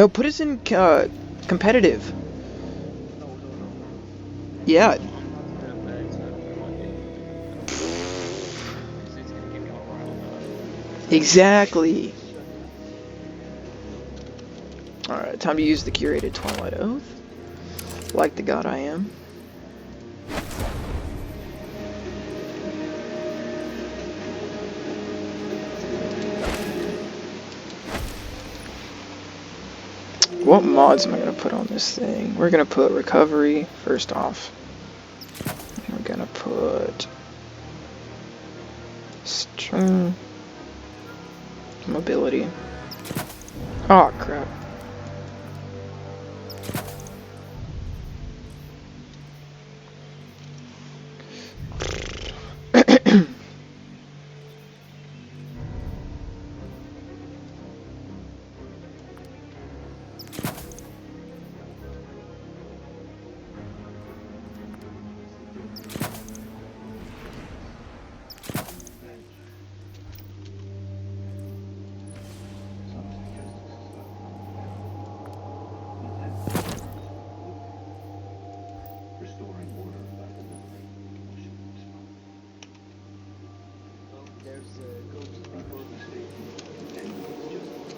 No, put us in competitive. Yeah. Exactly. Alright, time to use the curated Twilight Oath. Like the god I am. What mods am I going to put on this thing? We're going to put recovery first off. We're going to put string mobility. Oh crap.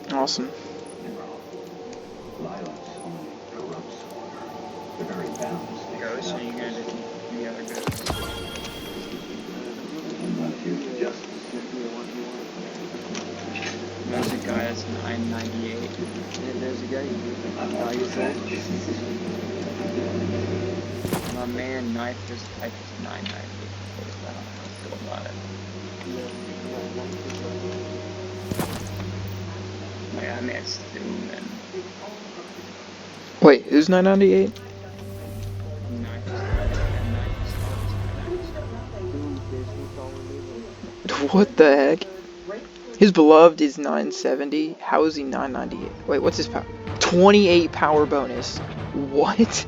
Awesome. Ghosts, are you gonna defeat the other ghosts? There's a guy that's 998. And there's a guy you said. My man knife is type is 998. Still alive. Yeah, I mean it's Doom and Wait, who's 998? knife is What the heck? His beloved is 970. How is he 998? Wait, what's his power? 28 power bonus. What?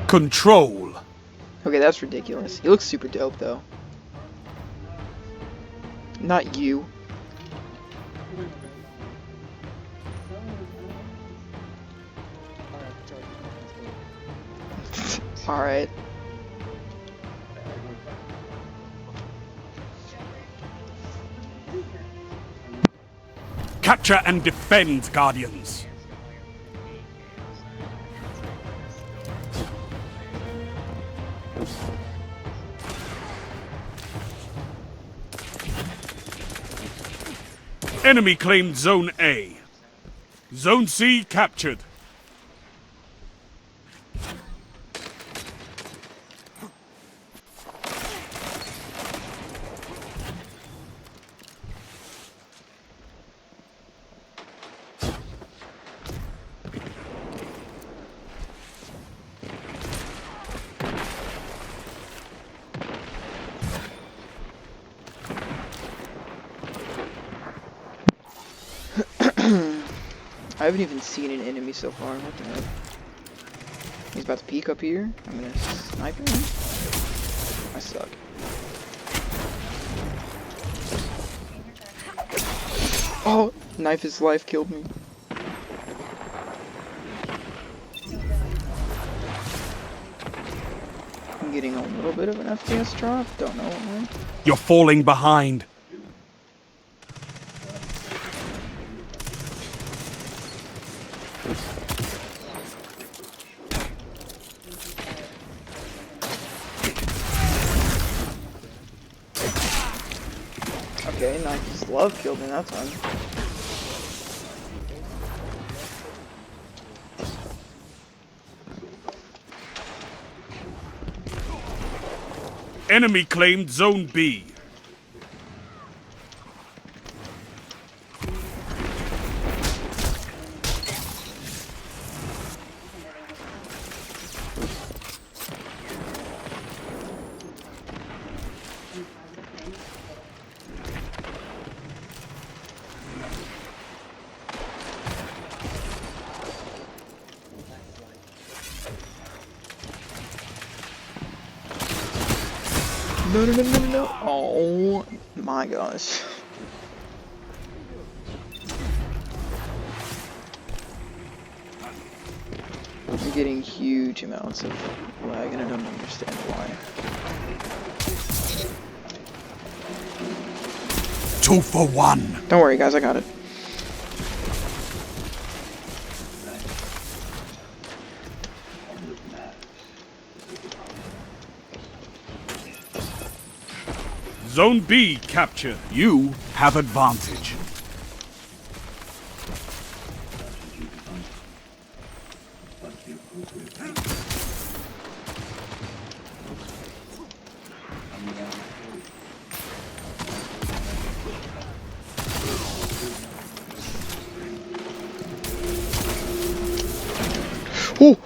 Control. Okay, that's ridiculous. He looks super dope though. Not you. Alright. Capture and defend, Guardians. Enemy claimed Zone A. Zone C captured. I haven't even seen an enemy so far. What the heck? He's about to peek up here. I'm gonna snipe him. I suck. Oh, knife his life killed me. I'm getting a little bit of an FPS drop. Don't know why. You're falling behind. Okay, Nike's love killed me that time. Enemy claimed Zone B. No, no, no, no, no. Oh my gosh. getting huge amounts of lag, and I don't understand why. 2 for 1. Don't worry, guys, I got it. Zone B captured. You have advantage. Oh!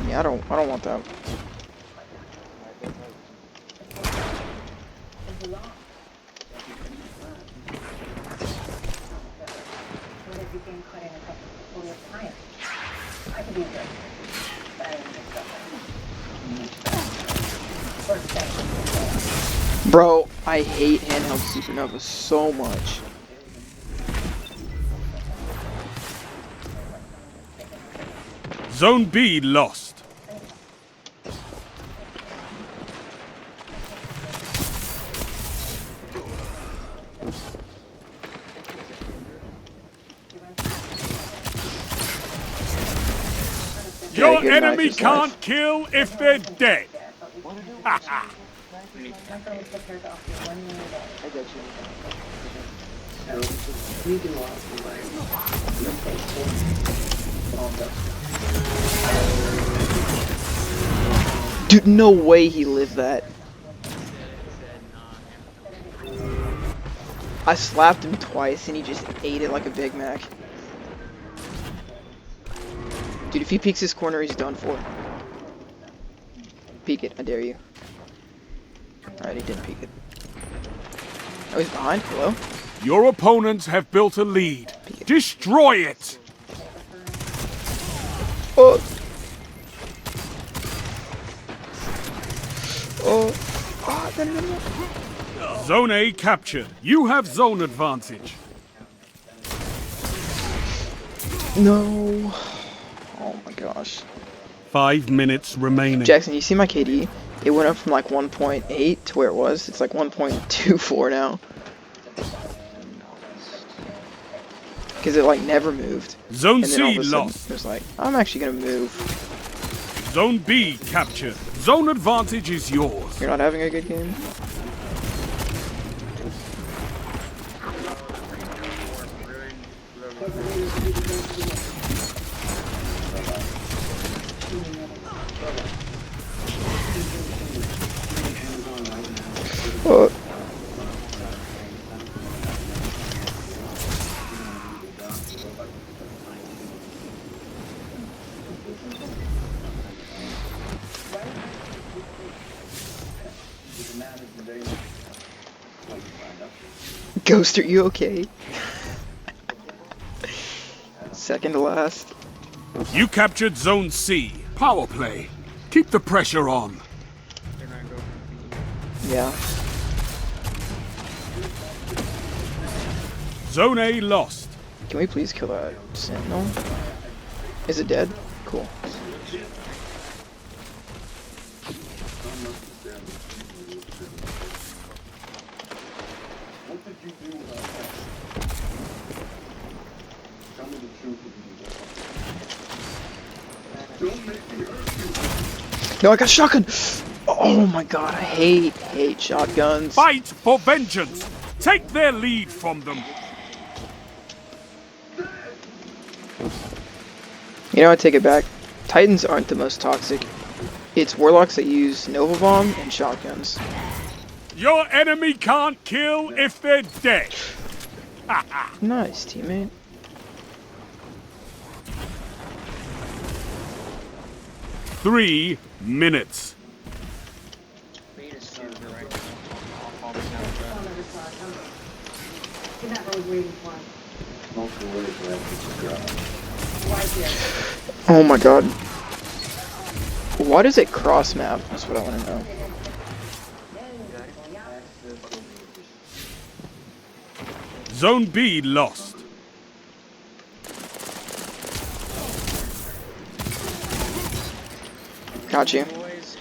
Yeah, I don't want that. Bro, I hate handheld supernovas so much. Zone B lost. Your good enemy knife is can't life. kill if they're dead. I got you. So, you can walk away. Dude, no way he lived that. I slapped him twice and he just ate it like a Big Mac. Dude, if he peeks this corner, he's done for. Peek it, I dare you. Alright, he didn't peek it. Oh, he's behind? Hello? Your opponents have built a lead. Destroy it! Oh! Oh! Ah, no. Zone A captured. You have zone advantage. No. Oh my gosh. 5 minutes remaining. Jackson, you see my KD? It went up from like 1.8 to where it was. It's like 1.24 now. Because it like never moved. Zone And then all C of a sudden, lost. it was like, I'm actually gonna move. Zone B captured. Zone advantage is yours. You're not having a good game? Oh. Ghost, are you okay? Second to last. You captured Zone C. Power play. Keep the pressure on. Yeah. Zone A lost. Can we please kill that sentinel? Is it dead? Cool. No, I got shotgun! Oh my god, I hate shotguns. Fight for vengeance. Take their lead from them. You know, I take it back. Titans aren't the most toxic. It's warlocks that use Nova Bomb and shotguns. Your enemy can't kill if they're dead. Nice, teammate. Three minutes. Oh my god. Why does it cross map? That's what I want to know. Zone B lost. Got you. Boys.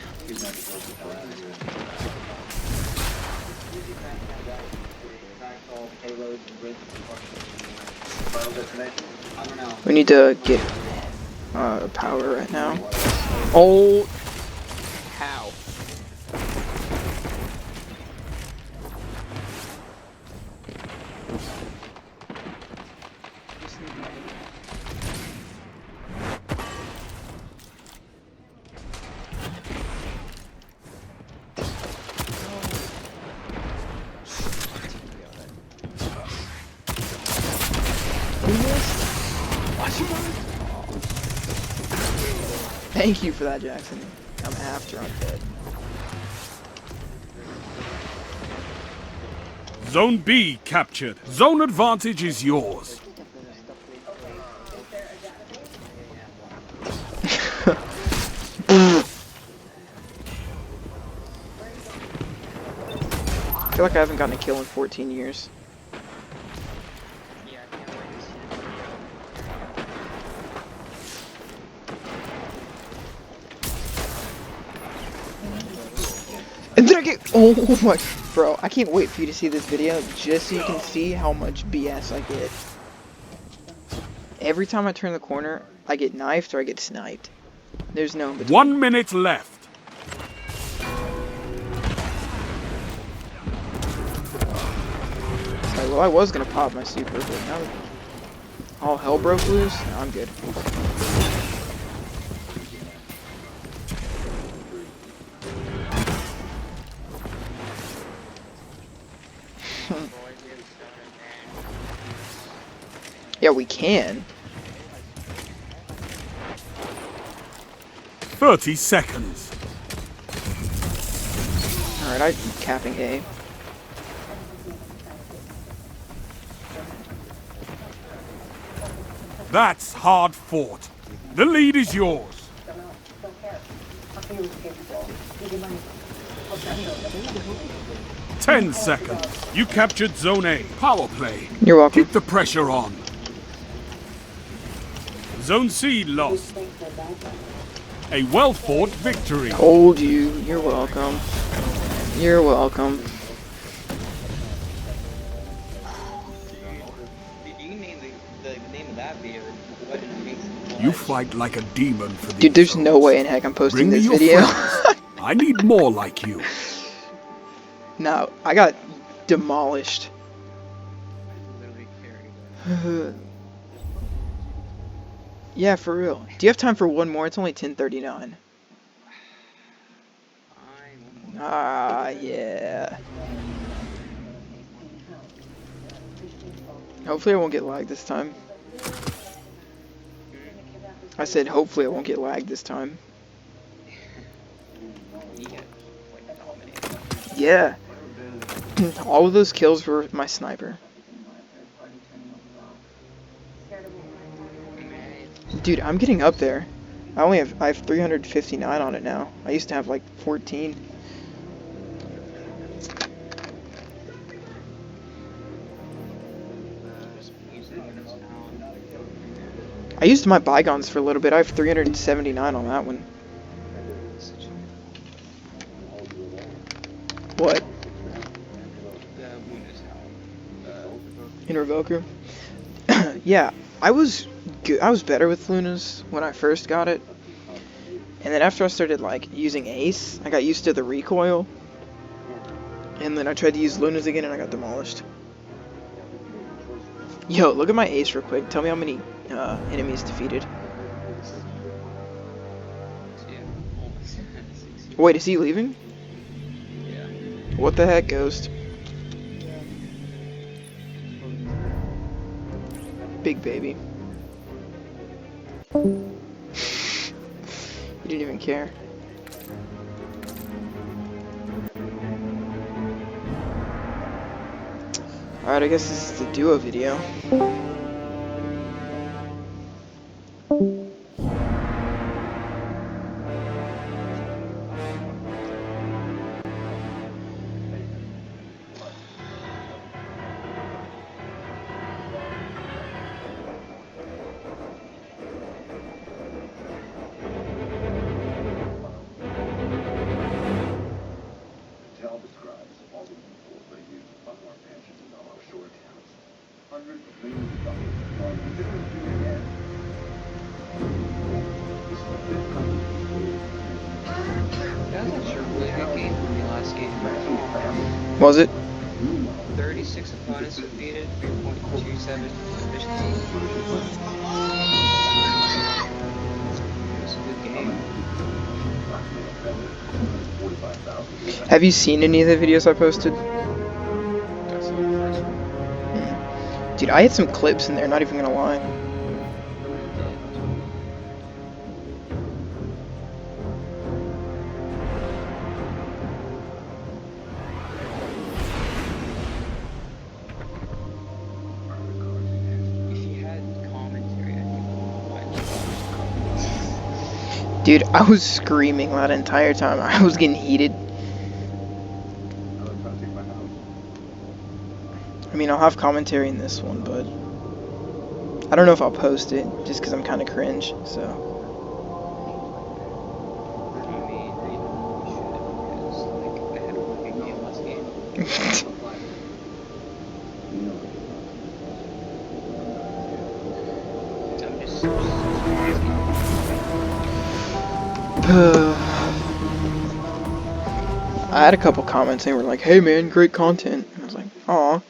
We need to get power right now. Oh, how? Thank you for that, Jackson. I'm after I'm dead. Zone B captured. Zone advantage is yours. I feel like I haven't gotten a kill in 14 years. Yeah, I can't wait to see the video. And then I get, oh my, bro, I can't wait for you to see this video just so you can see how much BS I get. Every time I turn the corner, I get knifed or I get sniped. There's no in between. 1 minute left. Like, well, I was gonna pop my super, but now that all hell broke loose, no, I'm good. Yeah, we can. 30 seconds. Alright, I'm capping A. That's hard fought. The lead is yours. 10 seconds. You captured Zone A. Power play. You're welcome. Keep the pressure on. Zone C lost. A well-fought victory. Told you. You're welcome. You're welcome. You can name the name of that video. What makes it You fight like a demon for these Dude, there's no zones. way in heck I'm posting Bring me this your video. friends. I need more like you. No, I got demolished. literally carried. Yeah, for real. Do you have time for one more? It's only 10:39. Ah, yeah. Hopefully I won't get lagged this time. I said hopefully I won't get lagged this time. Yeah. All of those kills were my sniper. Dude, I'm getting up there. I have 359 on it now. I used to have like 14. I used my bygones for a little bit. I have 379 on that one. What? Invoker? Yeah, I was good. I was better with Lunas when I first got it. And then after I started like using Ace, I got used to the recoil. And then I tried to use Lunas again and I got demolished. Yo, look at my Ace real quick. Tell me how many enemies defeated. Wait, is he leaving? Yeah. What the heck, Ghost? Big baby. You didn't even care. Alright, I guess this is the duo video. That was actually a really good game from the last game. Was it? 36 opponents defeated, 3.27 efficiency. It was a good game. Have you seen any of the videos I posted? That's the first one. Dude, I had some clips in there, not even gonna lie. If you had commentary, I think Dude, I was screaming that entire time. I was getting heated. I mean, I'll have commentary in this one, but I don't know if I'll post it, just because I'm kind of cringe, so. I mean, I should, because, like, I had a really good game last game. I'm just I had a couple comments, they were like, hey man, great content. And I was like, aw.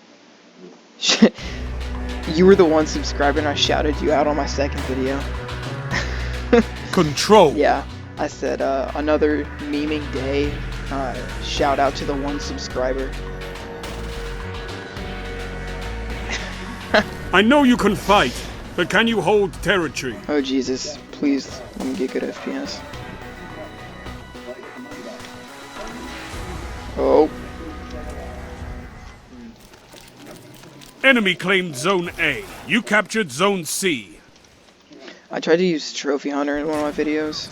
You were the one subscriber and I shouted you out on my second video. Control. Yeah, I said, another memeing day, shout out to the one subscriber. I know you can fight, but can you hold territory? Oh Jesus, please let me get good FPS. Oh, Enemy claimed Zone A. You captured Zone C. I tried to use Trophy Hunter in one of my videos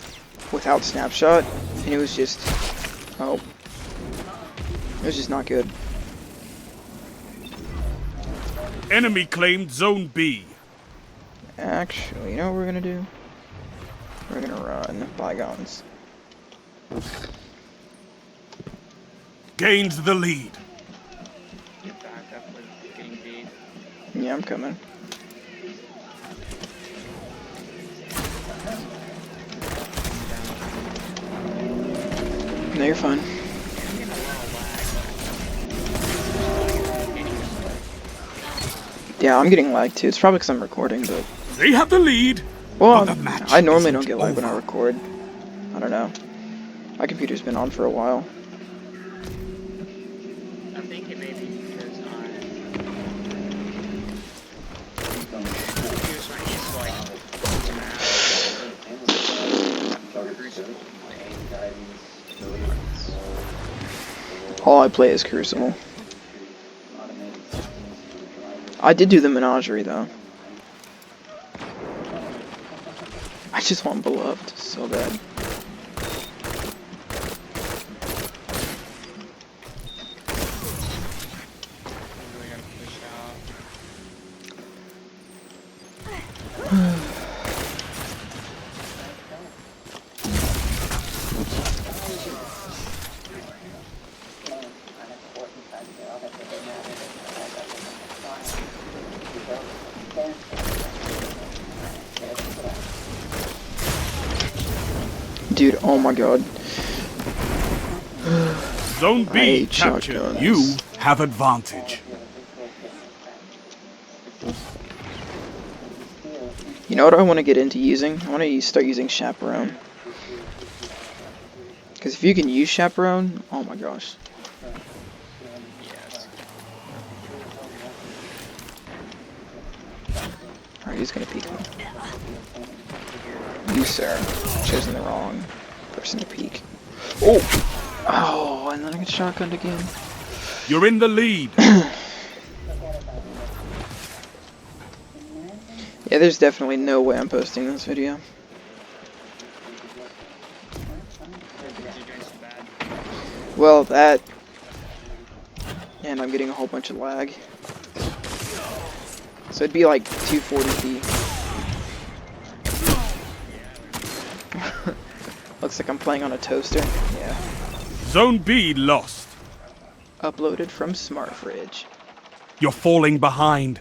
without snapshot, and it was just, oh, it was just not good. Enemy claimed Zone B. Actually, you know what we're gonna do? We're gonna run bygones. Gained the lead. get back up with getting beat. Yeah, I'm coming. No, you're fine. I'm getting a lot of lag. Yeah, I'm getting lag too. It's probably because I'm recording, but They have the lead. well, But the match I normally isn't don't get lag when I over. record. I don't know. My computer's been on for a while. I think it may be because here's my it's like All I play is Crucible. I did do the Menagerie though. I just want Beloved so bad. really gotta push out. Dude, oh my god. Zone I B hate captured. shotguns. You have advantage. You know what I want to get into using? I want to start using Chaperone. Because if you can use Chaperone, oh my gosh. Yes. Alright, he's gonna peek me. You, sir, chosen the wrong person to peek. Oh! Oh, and then I get shotgunned again. You're in the lead. Yeah, there's definitely no way I'm posting this video. You're doing so bad. Well, that... And I'm getting a whole bunch of lag. So it'd be like 240p. Looks like I'm playing on a toaster. Yeah. Zone B lost. Uploaded from Smart Fridge. You're falling behind.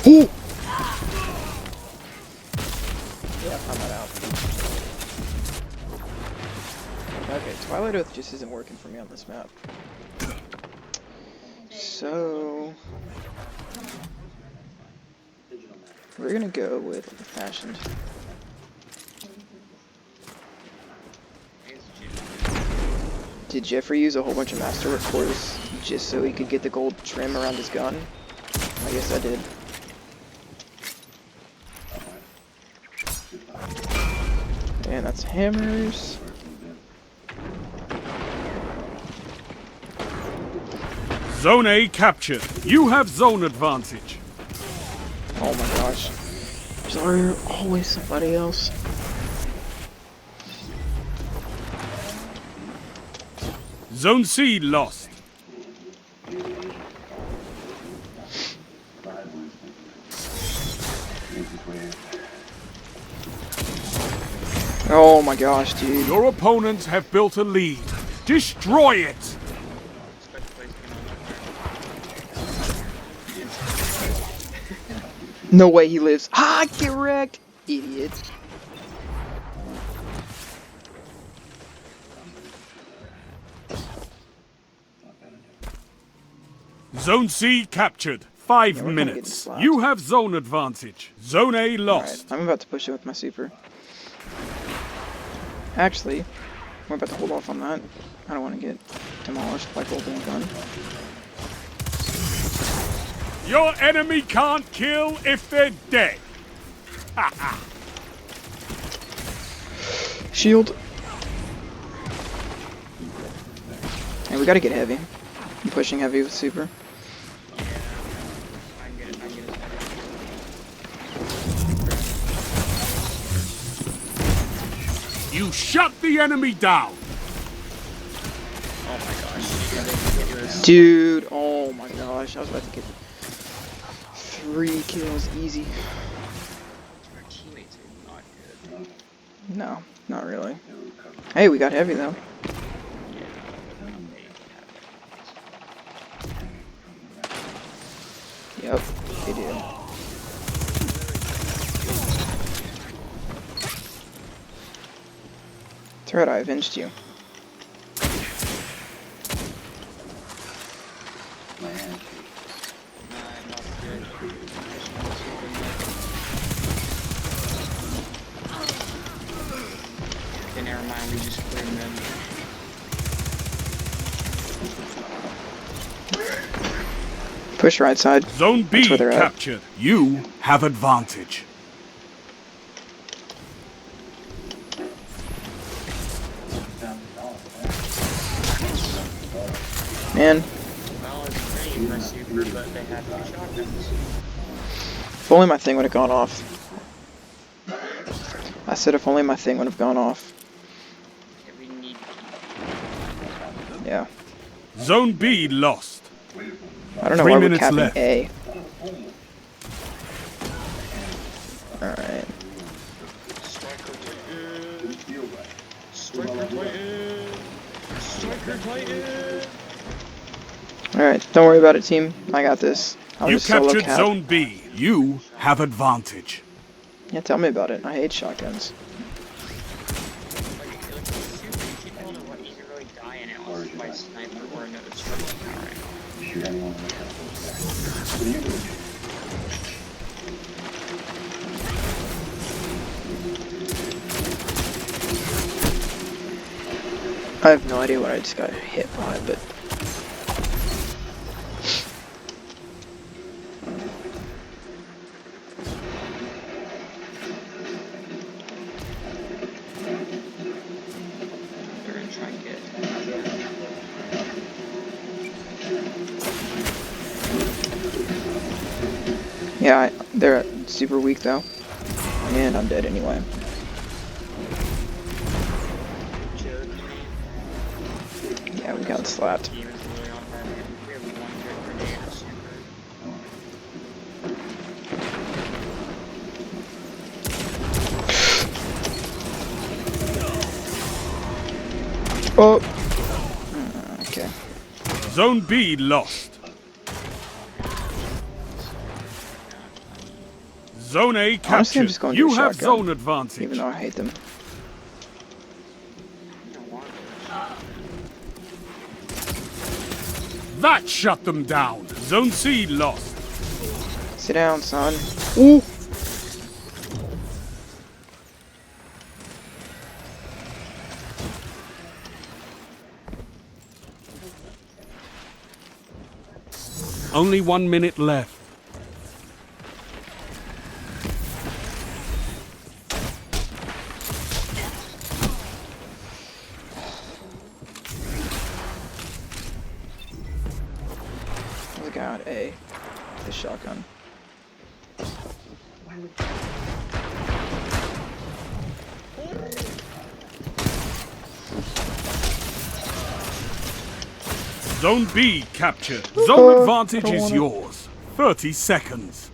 Ooh! Yeah, I found that out. Okay, Twilight Oath just isn't working for me on this map. So... we're gonna go with the Fashioned. Did Jeffrey use a whole bunch of Masterwork cores just so he could get the gold trim around his gun? I guess I did. And that's hammers. Zone A captured. You have zone advantage. Oh my gosh. There's always somebody else. Zone C lost. Oh my gosh, dude. Your opponents have built a lead. Destroy it! No way he lives. Ah, get wrecked! Idiot. Zone C captured. 5 Yeah, we're kinda minutes. getting slapped. You have zone advantage. Zone A Alright, lost. I'm about to push it with my super. Actually, we're about to hold off on that. I don't want to get demolished by golden gun. Your enemy can't kill if they're dead. Shield. Hey, we gotta get heavy. I'm pushing heavy with super. You shut the enemy down. Oh my gosh. Dude, oh my gosh, I was about to get 3 kills easy. Our teammates are not good. No, not really. Hey, we got heavy though. Yep, they did. It's alright, I avenged you. Okay, never mind, we just cleared them. Push right side. Zone B That's where they're at. captured. You have advantage. Man, Well, it's pretty impressive, but they had 2 shotguns. if only my thing would have gone off. I said if only my thing would have gone off. Yeah, we need Yeah. Zone B lost. I don't know 3 why we're minutes capping left. A. Alright. Striker Titan! Striker Titan! Striker Titan! Alright, don't worry about it, team. I got this. I'll You just solo captured cap. Zone B. You have advantage. Yeah, tell me about it. I hate shotguns. You can really die in it unless by a sniper or another striker right now. I have no idea what I just got hit by, but... They're gonna try and get. Yeah, they're super weak though. And I'm dead anyway. it slapped. Game is really on fire. We have one good grenade and a super. Oh. Okay. Zone B lost. Zone A Honestly, I'm captured. just going to You a have shotgun, zone advantage. even though I hate them. I don't want That shut them down. Zone C lost. Sit down, son. Ooh. Only 1 minute left. I got A. The shotgun. Zone B captured. Zone I advantage don't is wanna- yours. 30 seconds.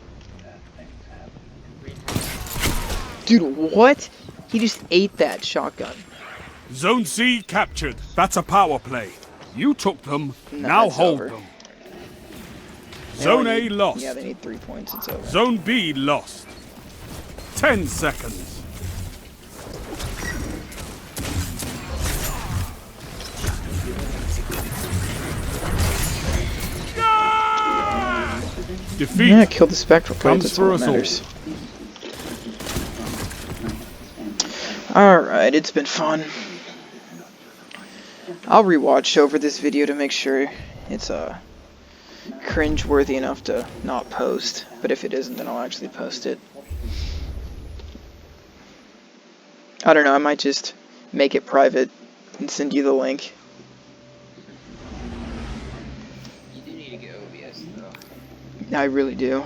Dude, what? He just ate that shotgun. Zone C captured. That's a power play. You took them. No, now it's hold over. them. They Zone only A need- lost. Yeah, they need 3 points. It's over. Zone B lost. 10 seconds. Defeat Yeah, kill the spectral plates. comes That's for all us that all. matters. Alright, it's been fun. I'll rewatch over this video to make sure it's cringe-worthy enough to not post. But if it isn't, then I'll actually post it. I don't know, I might just make it private and send you the link. You do need to get OBS though. I really do.